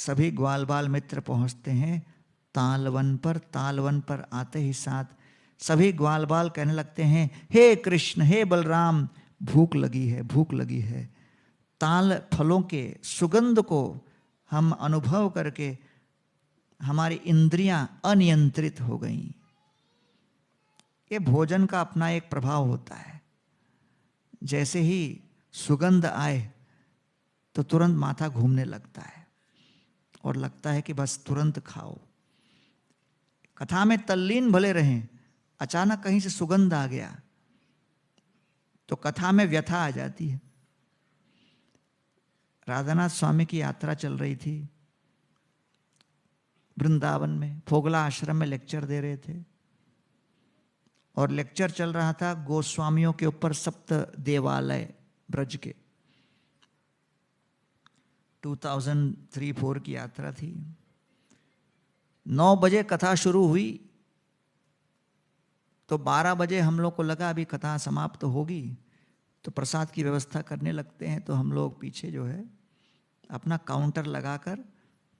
सभी ग्वाल बाल मित्र पहुंचते हैं तालवन पर। तालवन पर आते ही साथ सभी ग्वाल बाल कहने लगते हैं, हे कृष्ण, हे बलराम, भूख लगी है, भूख लगी है। ताल फलों के सुगंध को हम अनुभव करके हमारी इंद्रियां अनियंत्रित हो गईं। ये भोजन का अपना एक प्रभाव होता है। जैसे ही सुगंध आए तो तुरंत माथा घूमने लगता है और लगता है कि बस तुरंत खाओ। कथा में तल्लीन भले रहें, अचानक कहीं से सुगंध आ गया तो कथा में व्यथा आ जाती है। राधानाथ स्वामी की यात्रा चल रही थी वृंदावन में, फोगला आश्रम में लेक्चर दे रहे थे और लेक्चर चल रहा था गोस्वामियों के ऊपर, सप्त देवालय ब्रज के। 2003-04 की यात्रा थी। 9 बजे कथा शुरू हुई तो 12 बजे हम लोग को लगा अभी कथा समाप्त होगी तो प्रसाद की व्यवस्था करने लगते हैं। तो हम लोग पीछे जो है अपना काउंटर लगाकर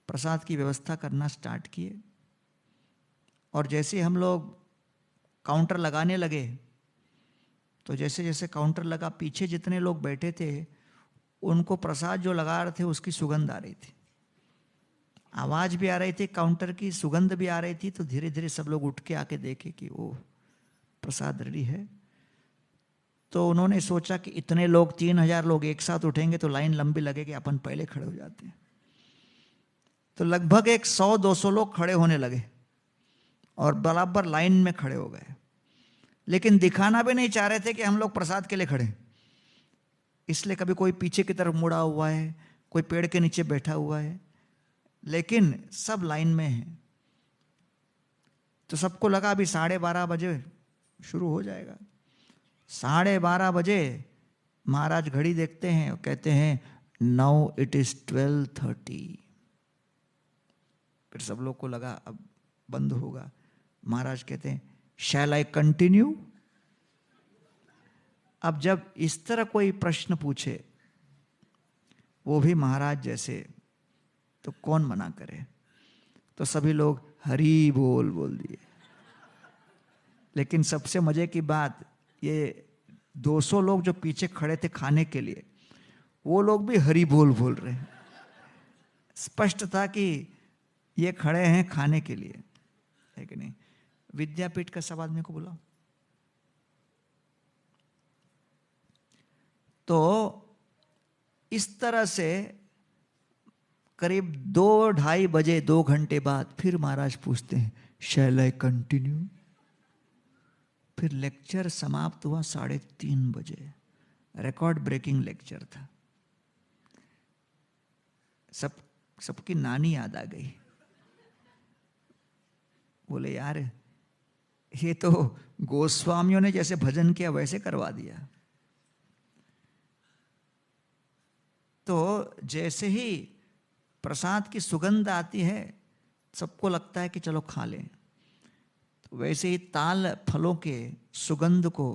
प्रसाद की व्यवस्था करना स्टार्ट किए। और जैसे हम लोग काउंटर लगाने लगे तो जैसे जैसे काउंटर लगा, पीछे जितने लोग बैठे थे उनको प्रसाद जो लगा रहे थे उसकी सुगंध आ रही थी, आवाज भी आ रही थी काउंटर की, सुगंध भी आ रही थी। तो धीरे धीरे सब लोग उठ के आके देखे कि वो प्रसाद रेडी है। तो उन्होंने सोचा कि इतने लोग, 3000 लोग एक साथ उठेंगे तो लाइन लंबी लगेगी, अपन पहले खड़े हो जाते हैं। तो लगभग 100-200 लोग खड़े होने लगे और बराबर लाइन में खड़े हो गए, लेकिन दिखाना भी नहीं चाह रहे थे कि हम लोग प्रसाद के लिए खड़े। इसलिए कभी कोई पीछे की तरफ मुड़ा हुआ है, कोई पेड़ के नीचे बैठा हुआ है, लेकिन सब लाइन में है। तो सबको लगा अभी 12:30 बजे शुरू हो जाएगा। 12:30 बजे महाराज घड़ी देखते हैं और कहते हैं, नाउ इट इज 12:30। फिर सब लोग को लगा अब बंद होगा। महाराज कहते हैं, शैल आई कंटिन्यू। अब जब इस तरह कोई प्रश्न पूछे, वो भी महाराज जैसे, तो कौन मना करे। तो सभी लोग हरि बोल बोल दिए। लेकिन सबसे मजे की बात, ये 200 लोग जो पीछे खड़े थे खाने के लिए, वो लोग भी हरि बोल बोल रहे हैं। स्पष्ट था कि ये खड़े हैं खाने के लिए, है कि नहीं। विद्यापीठ का सब आदमी को बुलाओ। तो इस तरह से करीब 2-2:30 बजे, 2 घंटे बाद फिर महाराज पूछते हैं, शैल आई कंटिन्यू। फिर लेक्चर समाप्त हुआ 3:30 बजे। रिकॉर्ड ब्रेकिंग लेक्चर था। सबकी नानी याद आ गई। बोले यार, ये तो गोस्वामियों ने जैसे भजन किया वैसे करवा दिया। तो जैसे ही प्रसाद की सुगंध आती है सबको लगता है कि चलो खा लें। तो वैसे ही ताल फलों के सुगंध को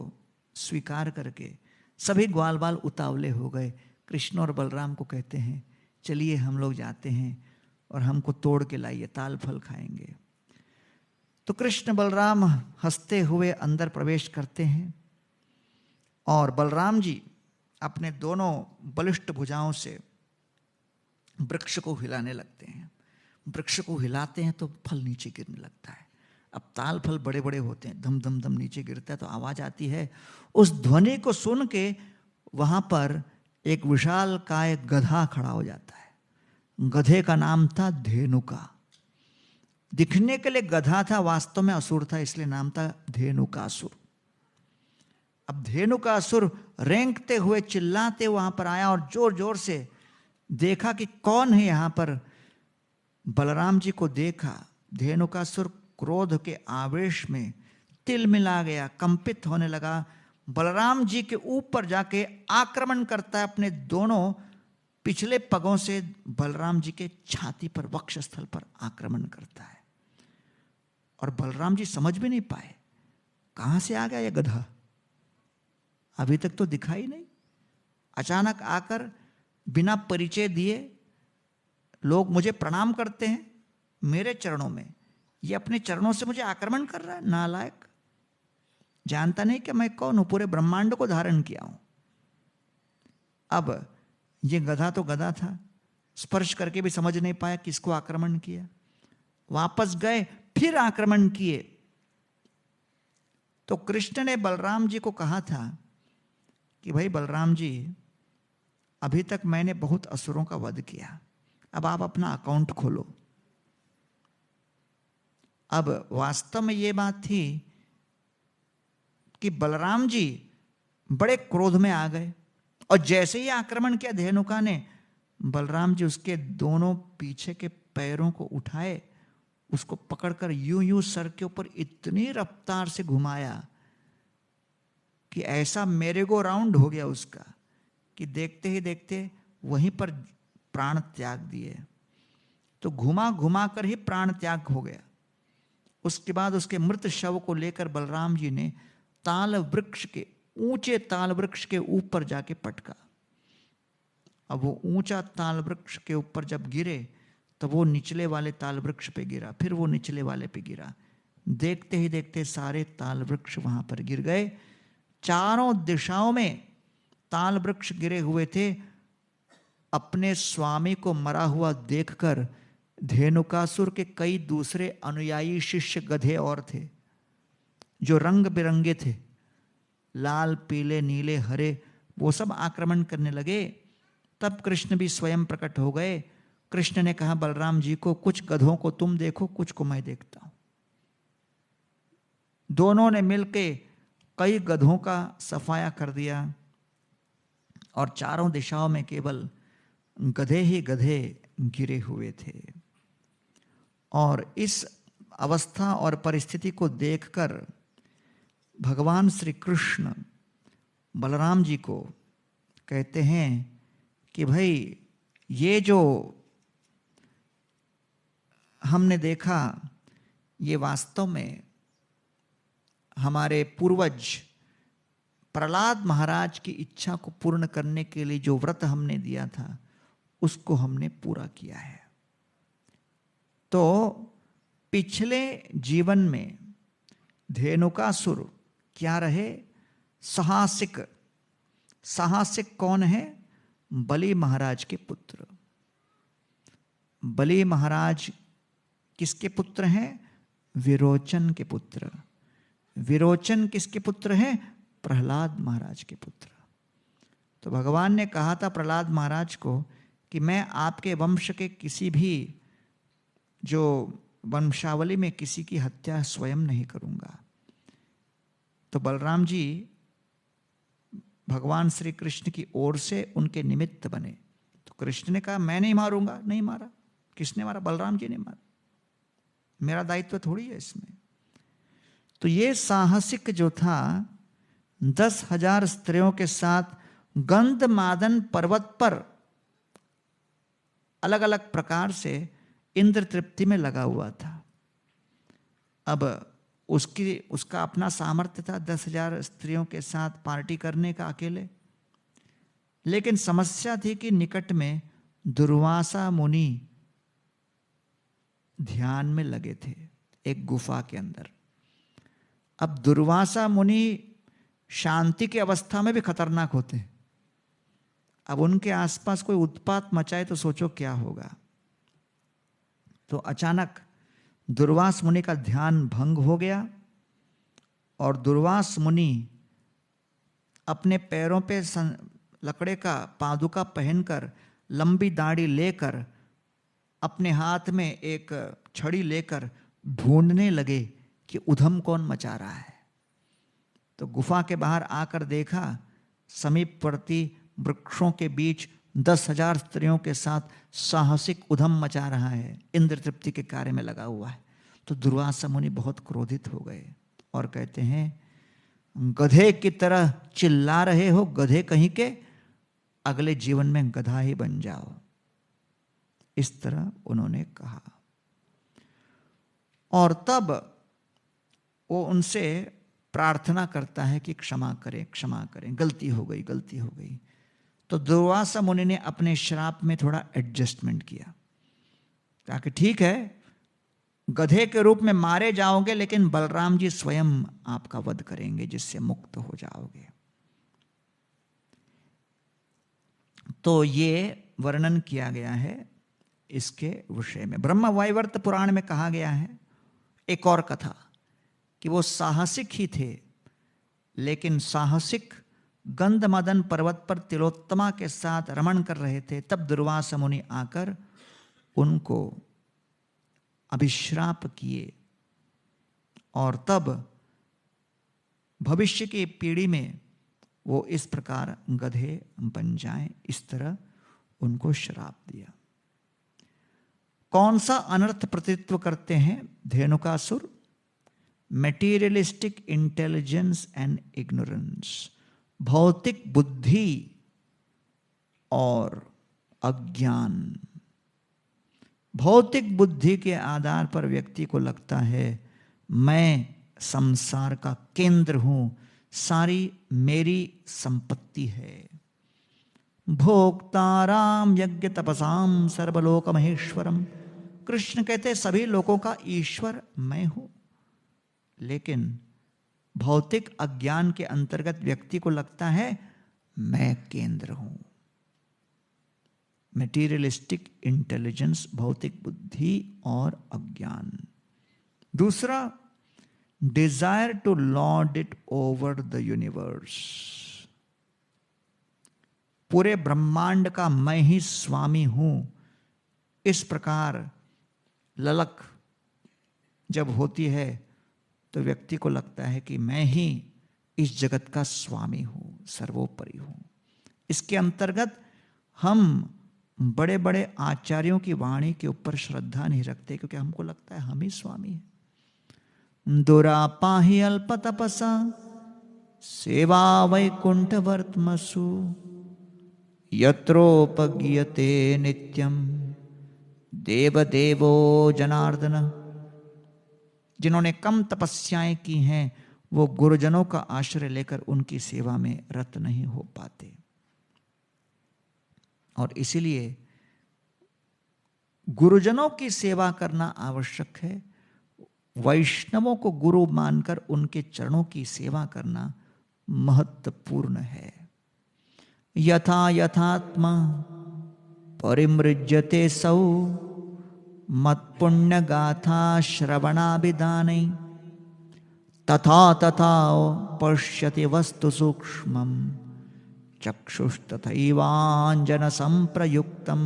स्वीकार करके सभी ग्वाल बाल उतावले हो गए। कृष्ण और बलराम को कहते हैं, चलिए हम लोग जाते हैं और हमको तोड़ के लाइए, ताल फल खाएंगे। तो कृष्ण बलराम हंसते हुए अंदर प्रवेश करते हैं और बलराम जी अपने दोनों बलिष्ठ भुजाओं से वृक्ष को हिलाने लगते हैं। वृक्ष को हिलाते हैं तो फल नीचे गिरने लगता है। अब ताल फल बड़े बड़े होते हैं, धम धम धम नीचे गिरता है तो आवाज आती है। उस ध्वनि को सुन के वहां पर एक विशाल काय गधा खड़ा हो जाता है। गधे का नाम था धेनुका। दिखने के लिए गधा था, वास्तव में असुर था, इसलिए नाम था धेनुकासुर। अब धेनुकासुर रेंगते हुए चिल्लाते वहां पर आया और जोर जोर से देखा कि कौन है यहां पर। बलराम जी को देखा। धेनुकासुर क्रोध के आवेश में तिलमिला गया, कंपित होने लगा। बलराम जी के ऊपर जाके आक्रमण करता है, अपने दोनों पिछले पगों से बलराम जी के छाती पर, वक्षस्थल पर आक्रमण करता है। और बलराम जी समझ भी नहीं पाए कहां से आ गया यह गधा, अभी तक तो दिखाई नहीं। अचानक आकर बिना परिचय दिए लोग मुझे प्रणाम करते हैं मेरे चरणों में, ये अपने चरणों से मुझे आक्रमण कर रहा है, नालायक। जानता नहीं कि मैं कौन हूं, पूरे ब्रह्मांड को धारण किया हूं। अब ये गधा तो गधा था, स्पर्श करके भी समझ नहीं पाया किसको आक्रमण किया। वापस गए, फिर आक्रमण किए। तो कृष्ण ने बलराम जी को कहा था कि भाई बलराम जी, अभी तक मैंने बहुत असुरों का वध किया, अब आप अपना अकाउंट खोलो। अब वास्तव में ये बात थी कि बलराम जी बड़े क्रोध में आ गए, और जैसे ही आक्रमण किया धेनुका ने, बलराम जी उसके दोनों पीछे के पैरों को उठाए, उसको पकड़कर यूं यूं सर के ऊपर इतनी रफ्तार से घुमाया कि ऐसा मेरेगो राउंड हो गया उसका कि देखते ही देखते वहीं पर प्राण त्याग दिए। तो घुमा घुमा कर ही प्राण त्याग हो गया। उसके बाद उसके मृत शव को लेकर बलराम जी ने ताल वृक्ष के, ऊंचे ताल वृक्ष के ऊपर जाके पटका। अब वो ऊंचा ताल वृक्ष के ऊपर जब गिरे तब वो निचले वाले ताल वृक्ष पे गिरा, फिर वो निचले वाले पे गिरा। देखते ही देखते सारे ताल वृक्ष वहां पर गिर गए। चारों दिशाओं में ताल वृक्ष गिरे हुए थे। अपने स्वामी को मरा हुआ देखकर धेनुकासुर के कई दूसरे अनुयायी शिष्य गधे और थे, जो रंग बिरंगे थे, लाल पीले नीले हरे, वो सब आक्रमण करने लगे। तब कृष्ण भी स्वयं प्रकट हो गए। कृष्ण ने कहा बलराम जी को, कुछ गधों को तुम देखो, कुछ को मैं देखता हूं। दोनों ने मिलके कई गधों का सफाया कर दिया, और चारों दिशाओं में केवल गधे ही गधे गिरे हुए थे। और इस अवस्था और परिस्थिति को देखकर भगवान श्री कृष्ण बलराम जी को कहते हैं कि भाई, ये जो हमने देखा, ये वास्तव में हमारे पूर्वज प्रहलाद महाराज की इच्छा को पूर्ण करने के लिए जो व्रत हमने दिया था, उसको हमने पूरा किया है। तो पिछले जीवन में धेनुकासुर क्या रहे? साहसिक। साहसिक कौन है? बलि महाराज के पुत्र। बलि महाराज किसके पुत्र हैं? विरोचन के पुत्र। विरोचन किसके पुत्र हैं? प्रहलाद महाराज के पुत्र। तो भगवान ने कहा था प्रहलाद महाराज को कि मैं आपके वंश के किसी भी जो वंशावली में किसी की हत्या स्वयं नहीं करूंगा। तो बलराम जी भगवान श्री कृष्ण की ओर से उनके निमित्त बने। तो कृष्ण ने कहा मैं नहीं मारूंगा। नहीं मारा। किसने मारा? बलराम जी ने मारा। मेरा दायित्व थोड़ी है इसमें। तो ये साहसिक जो था, 10,000 स्त्रियों के साथ गंधमादन पर्वत पर अलग अलग प्रकार से इंद्र तृप्ति में लगा हुआ था। अब उसका अपना सामर्थ्य था 10,000 स्त्रियों के साथ पार्टी करने का अकेले। लेकिन समस्या थी कि निकट में दुर्वासा मुनि ध्यान में लगे थे, एक गुफा के अंदर। अब दुर्वासा मुनि शांति की अवस्था में भी खतरनाक होते हैं। अब उनके आसपास कोई उत्पात मचाए तो सोचो क्या होगा। तो अचानक दुर्वास मुनि का ध्यान भंग हो गया, और दुर्वास मुनि अपने पैरों पे लकड़े का पादुका पहनकर, लंबी दाढ़ी लेकर, अपने हाथ में एक छड़ी लेकर ढूंढने लगे कि उधम कौन मचा रहा है। तो गुफा के बाहर आकर देखा, समीपवर्ती वृक्षों के बीच 10,000 स्त्रियों के साथ साहसिक उधम मचा रहा है, इंद्र तृप्ति के कार्य में लगा हुआ है। तो दुर्वासा मुनि बहुत क्रोधित हो गए और कहते हैं, गधे की तरह चिल्ला रहे हो, गधे कहीं के, अगले जीवन में गधा ही बन जाओ। इस तरह उन्होंने कहा। और तब वो उनसे प्रार्थना करता है कि क्षमा करें, क्षमा करें, गलती हो गई, गलती हो गई। तो दुर्वासा मुनि ने अपने श्राप में थोड़ा एडजस्टमेंट किया। ताकि ठीक है गधे के रूप में मारे जाओगे, लेकिन बलराम जी स्वयं आपका वध करेंगे जिससे मुक्त हो जाओगे। तो ये वर्णन किया गया है इसके विषय में। ब्रह्म वैवर्त पुराण में कहा गया है एक और कथा कि वो साहसिक ही थे, लेकिन साहसिक गंधमदन पर्वत पर तिलोत्तमा के साथ रमण कर रहे थे। तब दुर्वासा मुनि आकर उनको अभिश्राप किए और तब भविष्य की पीढ़ी में वो इस प्रकार गधे बन जाएं, इस तरह उनको श्राप दिया। कौन सा अनर्थ प्रतित्व करते हैं Dhenukasur? Materialistic intelligence and ignorance, भौतिक बुद्धि और अज्ञान। भौतिक बुद्धि के आधार पर व्यक्ति को लगता है मैं संसार का केंद्र हूं, सारी मेरी संपत्ति है। भोक्ताराम यज्ञ तपसाम सर्वलोक महेश्वरम। कृष्ण कहते सभी लोगों का ईश्वर मैं हूं, लेकिन भौतिक अज्ञान के अंतर्गत व्यक्ति को लगता है मैं केंद्र हूं। मेटीरियलिस्टिक इंटेलिजेंस, भौतिक बुद्धि और अज्ञान। दूसरा, desire to lord it over the universe. पूरे ब्रह्मांड का मैं ही स्वामी हूं, इस प्रकार ललक जब होती है तो व्यक्ति को लगता है कि मैं ही इस जगत का स्वामी हूं, सर्वोपरि हूं। इसके अंतर्गत हम बड़े बड़े आचार्यों की वाणी के ऊपर श्रद्धा नहीं रखते, क्योंकि हमको लगता है हम ही स्वामी हैं। दुरापाहि अल्प तपसा सेवा वैकुंठवर्त्मसु यत्रोपगीयते नित्यम देवदेवो जनार्दन। जिन्होंने कम तपस्याएं की हैं वो गुरुजनों का आश्रय लेकर उनकी सेवा में रत नहीं हो पाते, और इसीलिए गुरुजनों की सेवा करना आवश्यक है। वैष्णवों को गुरु मानकर उनके चरणों की सेवा करना महत्वपूर्ण है। यथा यथात्मा परिमृज्यते सौ मत्पुण्य गाथा श्रवणाभिधानै तथा तथा पश्यति वस्तु सूक्ष्मं चक्षुस्तथैवांजन संप्रयुक्तम।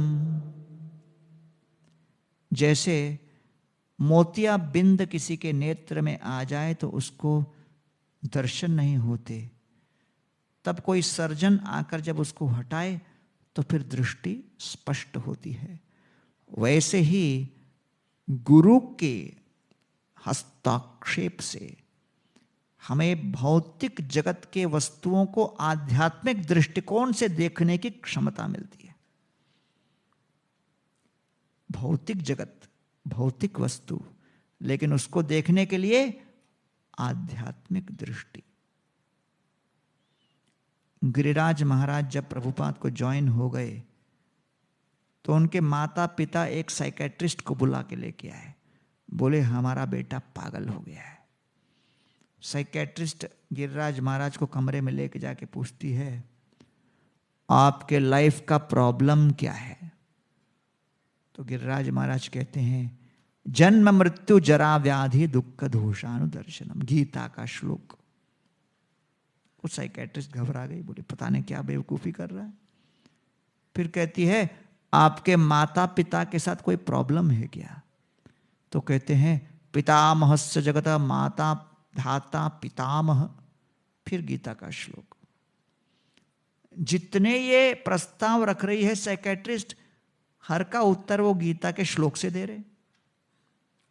जैसे मोतिया बिंद किसी के नेत्र में आ जाए तो उसको दर्शन नहीं होते, तब कोई सर्जन आकर जब उसको हटाए तो फिर दृष्टि स्पष्ट होती है। वैसे ही गुरु के हस्ताक्षेप से हमें भौतिक जगत के वस्तुओं को आध्यात्मिक दृष्टिकोण से देखने की क्षमता मिलती है। भौतिक जगत, भौतिक वस्तु, लेकिन उसको देखने के लिए आध्यात्मिक दृष्टि। गिरिराज महाराज जब प्रभुपाद को ज्वाइन हो गए तो उनके माता पिता एक साइकेट्रिस्ट को बुला के लेके आए। बोले हमारा बेटा पागल हो गया है। साइकेट्रिस्ट गिरिराज महाराज को कमरे में लेके जाके पूछती है आपके लाइफ का प्रॉब्लम क्या है? तो गिरिराज महाराज कहते हैं जन्म मृत्यु जरा व्याधि दुख दोषानुदर्शनम, गीता का श्लोक। उस साइकेट्रिस्ट घबरा गई, बोले पता नहीं क्या बेवकूफी कर रहा है। फिर कहती है आपके माता पिता के साथ कोई प्रॉब्लम है क्या? तो कहते हैं पितामहस्य जगत माता धाता पितामह। फिर गीता का श्लोक। जितने ये प्रस्ताव रख रही है साइकेट्रिस्ट, हर का उत्तर वो गीता के श्लोक से दे रहे।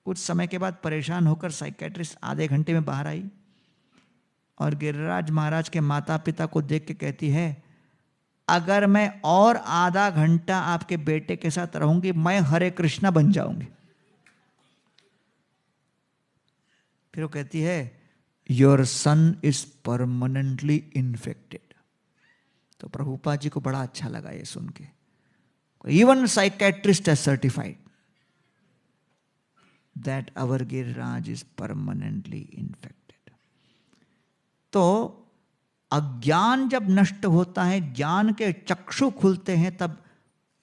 कुछ समय के बाद परेशान होकर साइकेट्रिस्ट आधे घंटे में बाहर आई और गिरिराज महाराज के माता पिता को देख के कहती है अगर मैं और आधा घंटा आपके बेटे के साथ रहूंगी मैं हरे कृष्णा बन जाऊंगी। फिर वो कहती है your son is permanently infected. तो प्रभुपाद जी को बड़ा अच्छा लगा ये सुन के। इवन साइकेट्रिस्ट है certified. that our Giriraj is permanently infected. तो अज्ञान जब नष्ट होता है, ज्ञान के चक्षु खुलते हैं, तब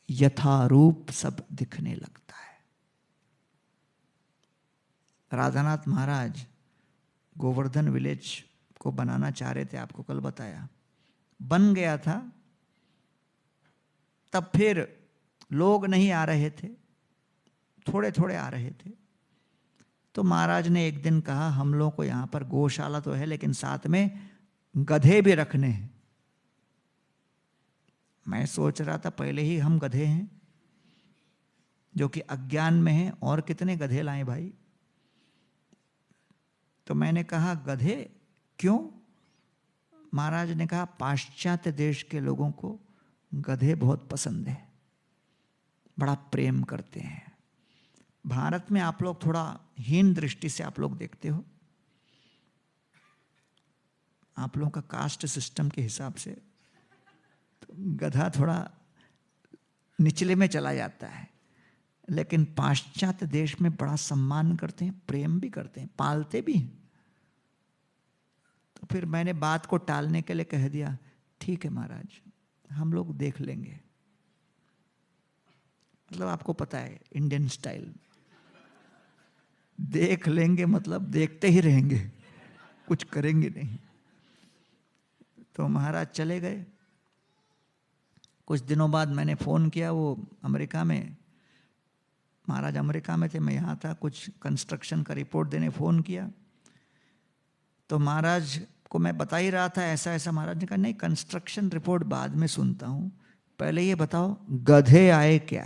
यथारूप सब दिखने लगता है। राधानाथ महाराज गोवर्धन विलेज को बनाना चाह रहे थे, आपको कल बताया, बन गया था, तब फिर लोग नहीं आ रहे थे, थोड़े थोड़े आ रहे थे। तो महाराज ने एक दिन कहा, हम लोगों को यहाँ पर गौशाला तो है, लेकिन साथ में गधे भी रखने हैं। मैं सोच रहा था पहले ही हम गधे हैं जो कि अज्ञान में हैं, और कितने गधे लाएं भाई। तो मैंने कहा गधे क्यों? महाराज ने कहा पाश्चात्य देश के लोगों को गधे बहुत पसंद है, बड़ा प्रेम करते हैं। भारत में आप लोग थोड़ा हीन दृष्टि से आप लोग देखते हो, आप लोगों का कास्ट सिस्टम के हिसाब से तो गधा थोड़ा निचले में चला जाता है, लेकिन पाश्चात्य देश में बड़ा सम्मान करते हैं, प्रेम भी करते हैं, पालते भी हैं। तो फिर मैंने बात को टालने के लिए कह दिया, ठीक है महाराज, हम लोग देख लेंगे। मतलब आपको पता है इंडियन स्टाइल, देख लेंगे मतलब देखते ही रहेंगे, कुछ करेंगे नहीं। तो महाराज चले गए। कुछ दिनों बाद मैंने फ़ोन किया, वो अमेरिका में, महाराज अमेरिका में थे, मैं यहाँ था, कुछ कंस्ट्रक्शन का रिपोर्ट देने फ़ोन किया। तो महाराज को मैं बता ही रहा था ऐसा ऐसा। महाराज ने कहा नहीं, कंस्ट्रक्शन रिपोर्ट बाद में सुनता हूँ, पहले ये बताओ गधे आए क्या।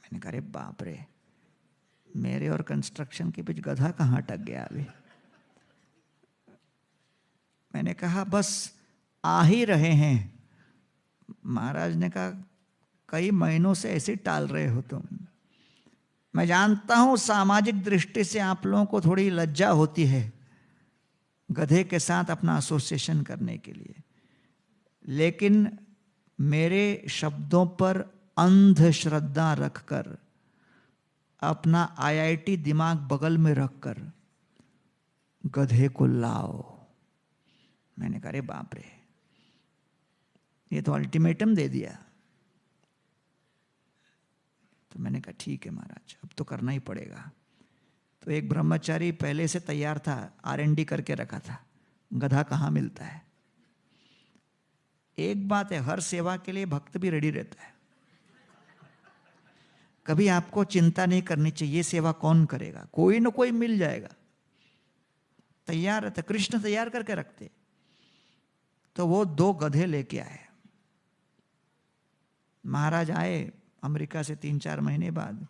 मैंने कहा अरे बाप रे, मेरे और कंस्ट्रक्शन के बीच गधा कहाँ अटक गया अभी। मैंने कहा बस आ ही रहे हैं। महाराज ने कहा कई महीनों से ऐसे टाल रहे हो तुम। मैं जानता हूं सामाजिक दृष्टि से आप लोगों को थोड़ी लज्जा होती है गधे के साथ अपना एसोसिएशन करने के लिए, लेकिन मेरे शब्दों पर अंधश्रद्धा रखकर, अपना आईआईटी दिमाग बगल में रखकर गधे को लाओ। मैंने कहा अरे बाप रे, ये तो अल्टीमेटम दे दिया। तो मैंने कहा ठीक है महाराज, अब तो करना ही पड़ेगा। तो एक ब्रह्मचारी पहले से तैयार था, R&D करके रखा था, गधा कहाँ मिलता है। एक बात है, हर सेवा के लिए भक्त भी रेडी रहता है। कभी आपको चिंता नहीं करनी चाहिए सेवा कौन करेगा, कोई न कोई मिल जाएगा, तैयार रहता। कृष्ण तैयार करके रखते। तो वो 2 गधे लेके आए। महाराज आए अमेरिका से 3-4 महीने बाद,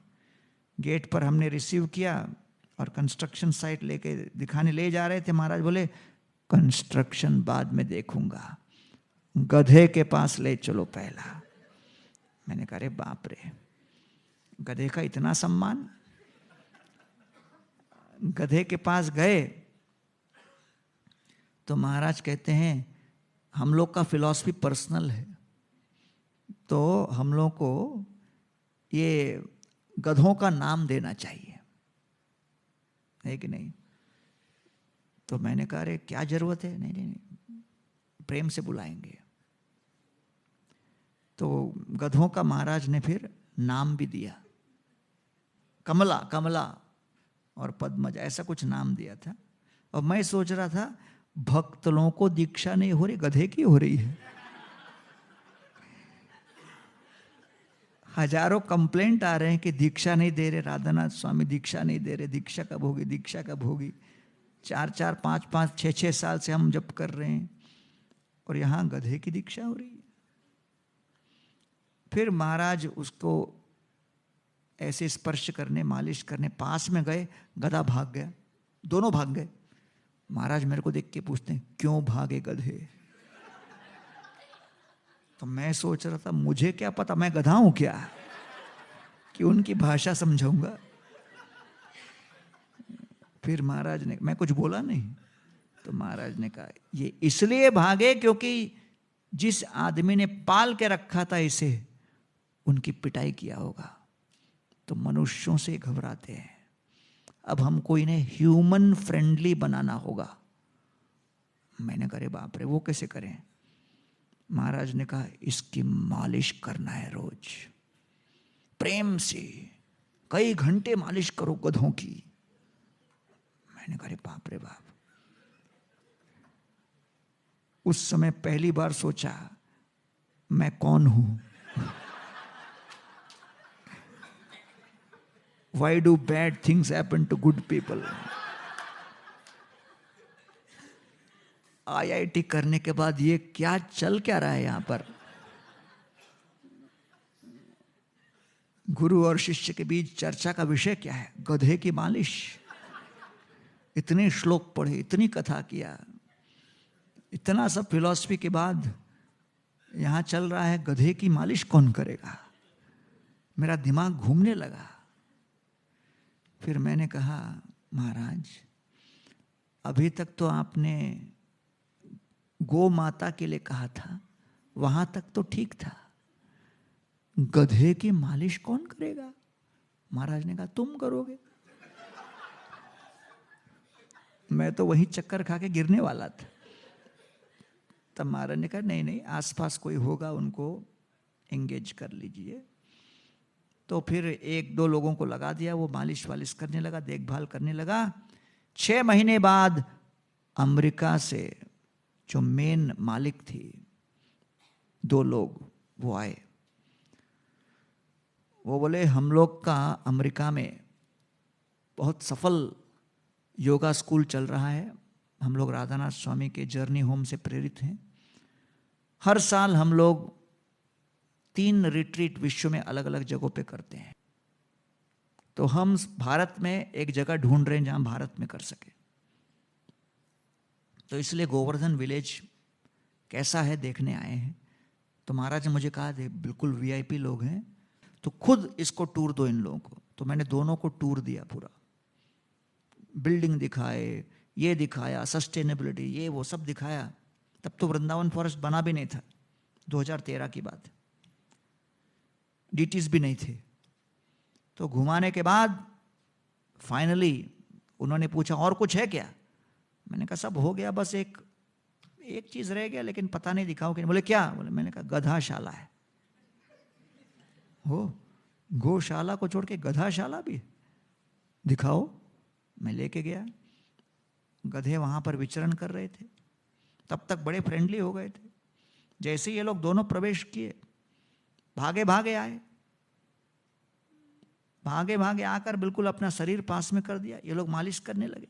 गेट पर हमने रिसीव किया और कंस्ट्रक्शन साइट लेके दिखाने ले जा रहे थे। महाराज बोले कंस्ट्रक्शन बाद में देखूंगा, गधे के पास ले चलो पहला। मैंने कहा अरे बाप रे, गधे का इतना सम्मान। गधे के पास गए तो महाराज कहते हैं हम लोग का फिलॉसफी पर्सनल है, तो हम लोग को ये गधों का नाम देना चाहिए, है कि नहीं। तो मैंने कहा अरे क्या जरूरत है, नहीं नहीं नहीं, प्रेम से बुलाएंगे। तो गधों का महाराज ने फिर नाम भी दिया, कमला, कमला और पद्मज, ऐसा कुछ नाम दिया था। और मैं सोच रहा था भक्त लोगों को दीक्षा नहीं हो रही, गधे की हो रही है। हजारों कंप्लेंट आ रहे हैं कि दीक्षा नहीं दे रहे, राधानाथ स्वामी दीक्षा नहीं दे रहे, दीक्षा कब होगी, दीक्षा कब होगी। 4-4, 5-5, 6-6 साल से हम जप कर रहे हैं और यहाँ गधे की दीक्षा हो रही है। फिर महाराज उसको ऐसे स्पर्श करने, मालिश करने पास में गए, गधा भाग गया, दोनों भाग गए। महाराज मेरे को देख के पूछते हैं क्यों भागे गधे। तो मैं सोच रहा था मुझे क्या पता, मैं गधा हूं क्या कि उनकी भाषा समझाऊंगा। फिर महाराज ने, मैं कुछ बोला नहीं, तो महाराज ने कहा ये इसलिए भागे क्योंकि जिस आदमी ने पाल के रखा था इसे, उनकी पिटाई किया होगा, तो मनुष्यों से घबराते हैं। अब हमको इन्हें ह्यूमन फ्रेंडली बनाना होगा। मैंने कहा बाप रे, वो कैसे करें? महाराज ने कहा इसकी मालिश करना है रोज, प्रेम से कई घंटे मालिश करो गधों की। मैंने कहा बाप रे बाप। उस समय पहली बार सोचा मैं कौन हूं? Why do bad things happen to good people? IIT करने के बाद ये क्या चल क्या रहा है यहां पर? गुरु और शिष्य के बीच चर्चा का विषय क्या है? गधे की मालिश। इतने श्लोक पढ़े, इतनी कथा किया, इतना सब फिलॉसफी के बाद यहां चल रहा है गधे की मालिश कौन करेगा? मेरा दिमाग घूमने लगा। फिर मैंने कहा महाराज, अभी तक तो आपने गौ माता के लिए कहा था, वहां तक तो ठीक था, गधे की मालिश कौन करेगा? महाराज ने कहा तुम करोगे। मैं तो वहीं चक्कर खा के गिरने वाला था। तब महाराज ने कहा नहीं नहीं, आसपास कोई होगा, उनको एंगेज कर लीजिए। तो फिर 1-2 लोगों को लगा दिया, वो मालिश वालिश करने लगा, देखभाल करने लगा। 6 महीने बाद अमेरिका से जो मेन मालिक थी, 2 लोग वो आए। वो बोले हम लोग का अमेरिका में बहुत सफल योगा स्कूल चल रहा है, हम लोग राधानाथ स्वामी के जर्नी होम से प्रेरित हैं। हर साल हम लोग 3 रिट्रीट विश्व में अलग अलग जगहों पे करते हैं, तो हम भारत में एक जगह ढूंढ रहे हैं जहां भारत में कर सके। तो इसलिए गोवर्धन विलेज कैसा है देखने आए हैं। तो महाराज ने मुझे कहा बिल्कुल वीआईपी लोग हैं, तो खुद इसको टूर दो इन लोगों को। तो मैंने दोनों को टूर दिया, पूरा बिल्डिंग दिखाए, ये दिखाया, सस्टेनेबिलिटी, ये वो सब दिखाया। तब तो वृंदावन फॉरेस्ट बना भी नहीं था, 2013 की बात है, डीटीज भी नहीं थे। तो घुमाने के बाद फाइनली उन्होंने पूछा और कुछ है क्या? मैंने कहा सब हो गया, बस एक चीज रह गया, लेकिन पता नहीं दिखाओ कि नहीं। बोले क्या? बोले मैंने कहा गधाशाला है। हो, गौशाला को छोड़ के गधाशाला भी दिखाओ। मैं लेके गया, गधे वहां पर विचरण कर रहे थे। तब तक बड़े फ्रेंडली हो गए थे। जैसे ये लोग दोनों प्रवेश किए, भागे भागे आए, भागे भागे आकर बिल्कुल अपना शरीर पास में कर दिया। ये लोग मालिश करने लगे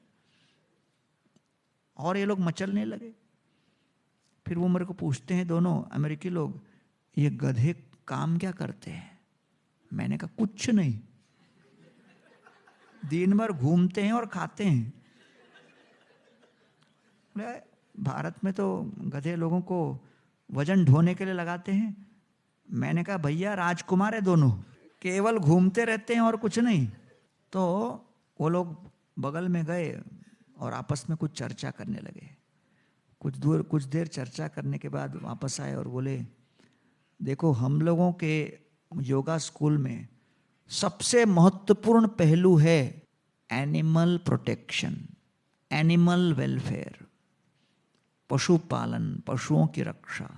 और ये लोग मचलने लगे। फिर वो मेरे को पूछते हैं दोनों अमेरिकी लोग, ये गधे काम क्या करते हैं? मैंने कहा कुछ नहीं, दिन भर घूमते हैं और खाते हैं। भारत में तो गधे लोगों को वजन ढोने के लिए लगाते हैं। मैंने कहा भैया राजकुमार है दोनों, केवल घूमते रहते हैं और कुछ नहीं। तो वो लोग बगल में गए और आपस में कुछ चर्चा करने लगे। कुछ देर चर्चा करने के बाद वापस आए और बोले देखो, हम लोगों के योगा स्कूल में सबसे महत्वपूर्ण पहलू है एनिमल प्रोटेक्शन, एनिमल वेलफेयर, पशुपालन, पशुओं की रक्षा।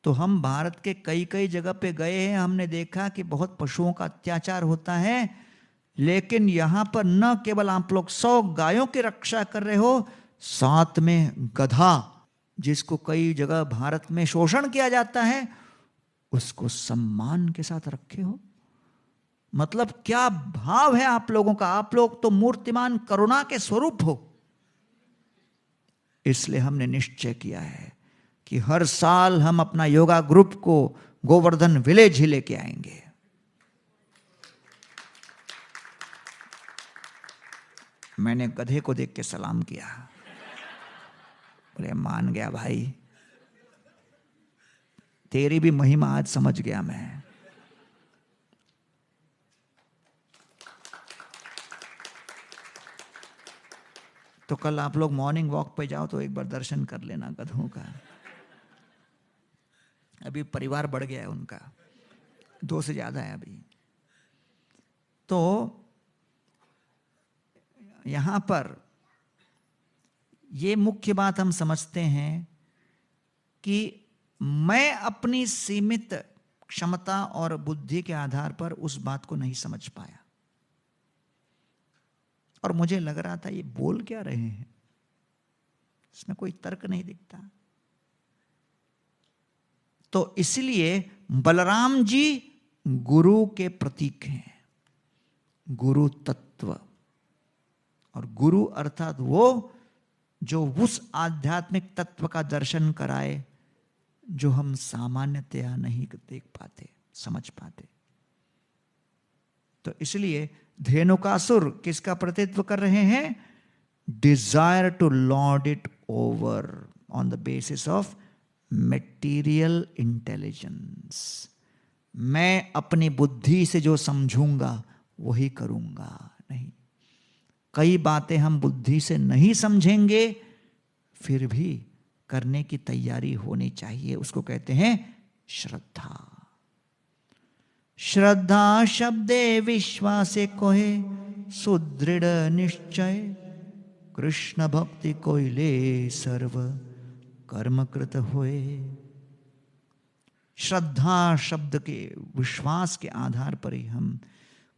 तो हम भारत के कई कई जगह पे गए हैं, हमने देखा कि बहुत पशुओं का अत्याचार होता है, लेकिन यहां पर न केवल आप लोग 100 गायों की रक्षा कर रहे हो, साथ में गधा, जिसको कई जगह भारत में शोषण किया जाता है, उसको सम्मान के साथ रखे हो। मतलब क्या भाव है आप लोगों का? आप लोग तो मूर्तिमान करुणा के स्वरूप हो। इसलिए हमने निश्चय किया है कि हर साल हम अपना योगा ग्रुप को गोवर्धन विलेज ही लेके आएंगे। मैंने गधे को देख के सलाम किया, बोले मान गया भाई, तेरी भी महिमा आज समझ गया मैं। तो कल आप लोग मॉर्निंग वॉक पे जाओ तो एक बार दर्शन कर लेना गधों का। अभी परिवार बढ़ गया है उनका, 2 से ज्यादा है अभी। तो यहां पर ये मुख्य बात हम समझते हैं कि मैं अपनी सीमित क्षमता और बुद्धि के आधार पर उस बात को नहीं समझ पाया, और मुझे लग रहा था ये बोल क्या रहे हैं, इसमें कोई तर्क नहीं दिखता। तो इसलिए बलराम जी गुरु के प्रतीक हैं, गुरु तत्व। और गुरु अर्थात वो जो उस आध्यात्मिक तत्व का दर्शन कराए जो हम सामान्यतया नहीं देख पाते, समझ पाते। तो इसलिए धेनुकासुर किसका प्रतिनिधित्व कर रहे हैं? Desire to lord it over on the basis of material intelligence. मैं अपनी बुद्धि से जो समझूंगा वही करूंगा। नहीं, कई बातें हम बुद्धि से नहीं समझेंगे, फिर भी करने की तैयारी होनी चाहिए। उसको कहते हैं श्रद्धा। श्रद्धा शब्दे विश्वासे कोहे सुदृढ़ निश्चय, कृष्ण भक्ति कोइले सर्व कर्मकृत होए। श्रद्धा शब्द के विश्वास के आधार पर ही हम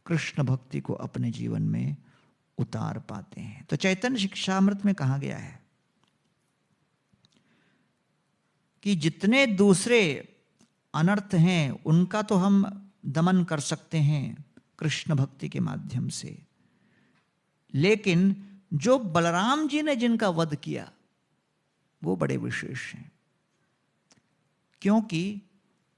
कृष्ण भक्ति को अपने जीवन में उतार पाते हैं। तो चैतन्य शिक्षामृत में कहा गया है कि जितने दूसरे अनर्थ हैं उनका तो हम दमन कर सकते हैं कृष्ण भक्ति के माध्यम से, लेकिन जो बलराम जी ने जिनका वध किया वो बड़े विशेष हैं, क्योंकि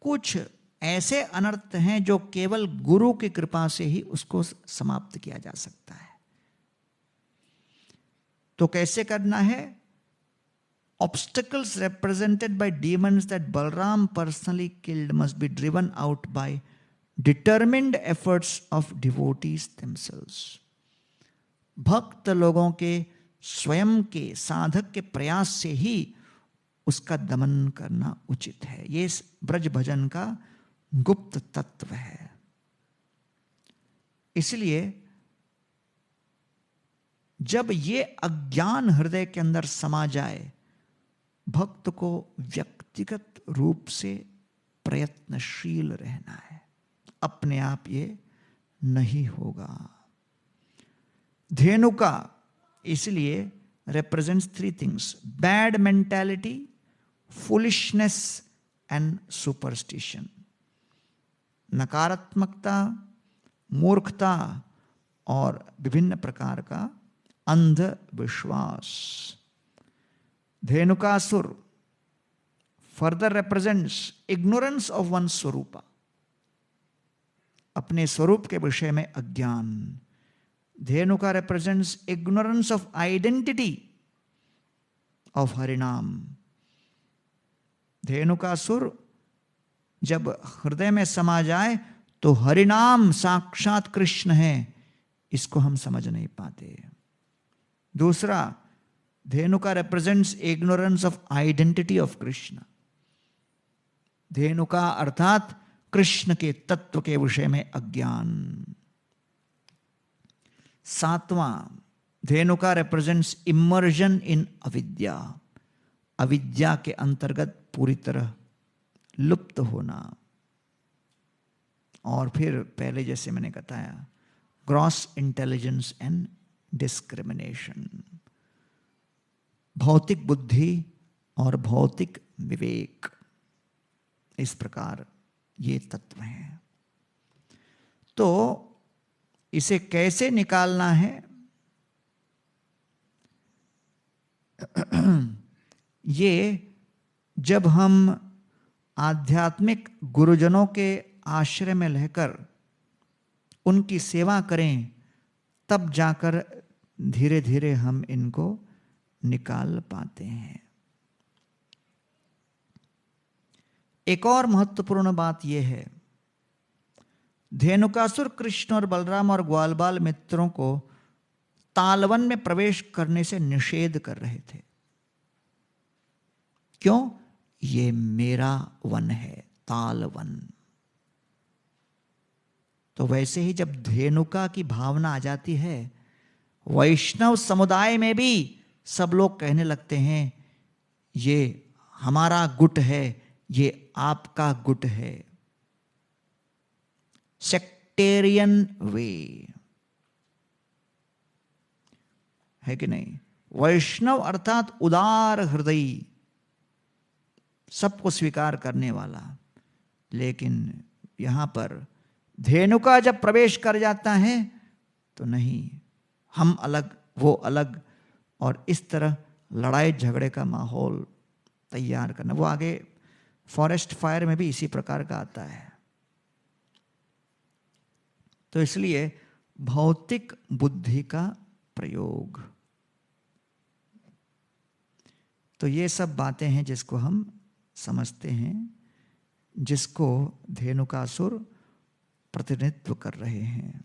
कुछ ऐसे अनर्थ हैं जो केवल गुरु की कृपा से ही उसको समाप्त किया जा सकता है। तो कैसे करना है? Obstacles represented by demons that Balram personally killed must be driven out by determined efforts of devotees themselves. भक्त लोगों के स्वयं के साधक के प्रयास से ही उसका दमन करना उचित है। ये ब्रज भजन का गुप्त तत्व है। इसलिए जब ये अज्ञान हृदय के अंदर समा जाए, भक्त को व्यक्तिगत रूप से प्रयत्नशील रहना है, अपने आप ये नहीं होगा। धेनुका इसलिए represents three things: bad mentality, foolishness and superstition. नकारात्मकता, मूर्खता और विभिन्न प्रकार का अंधविश्वास। Dhenukasur further represents ignorance of one's स्वरूपा, अपने स्वरूप के विषय में अज्ञान। Dhenuka represents ignorance of identity of हरिनाम। धेनुकासुर जब हृदय में समा जाए तो हरिनाम साक्षात कृष्ण है, इसको हम समझ नहीं पाते। दूसरा, Dhenuka represents ignorance of identity of Krishna. Dhenuka अर्थात कृष्ण के तत्व के विषय में अज्ञान। सातवां, धेनुका represents immersion in अविद्या, अविद्या के अंतर्गत पूरी तरह लुप्त होना। और फिर पहले जैसे मैंने बताया, ग्रॉस इंटेलिजेंस एंड डिस्क्रिमिनेशन, भौतिक बुद्धि और भौतिक विवेक, इस प्रकार ये तत्व हैं। तो इसे कैसे निकालना है? ये जब हम आध्यात्मिक गुरुजनों के आश्रय में रहकर उनकी सेवा करें, तब जाकर धीरे धीरे हम इनको निकाल पाते हैं। एक और महत्वपूर्ण बात यह है, धेनुकासुर कृष्ण और बलराम और ग्वालबाल मित्रों को तालवन में प्रवेश करने से निषेध कर रहे थे। क्यों? ये मेरा वन है, तालवन। तो वैसे ही जब धेनुका की भावना आ जाती है, वैष्णव समुदाय में भी सब लोग कहने लगते हैं ये हमारा गुट है, ये आपका गुट है। सेक्टेरियन वे है कि नहीं? वैष्णव अर्थात उदार हृदय, सबको स्वीकार करने वाला। लेकिन यहां पर धेनुका जब प्रवेश कर जाता है तो नहीं, हम अलग वो अलग, और इस तरह लड़ाई झगड़े का माहौल तैयार करना। वो आगे फॉरेस्ट फायर में भी इसी प्रकार का आता है। तो इसलिए भौतिक बुद्धि का प्रयोग, तो ये सब बातें हैं जिसको हम समझते हैं, जिसको धेनुकासुर प्रतिनिधित्व कर रहे हैं।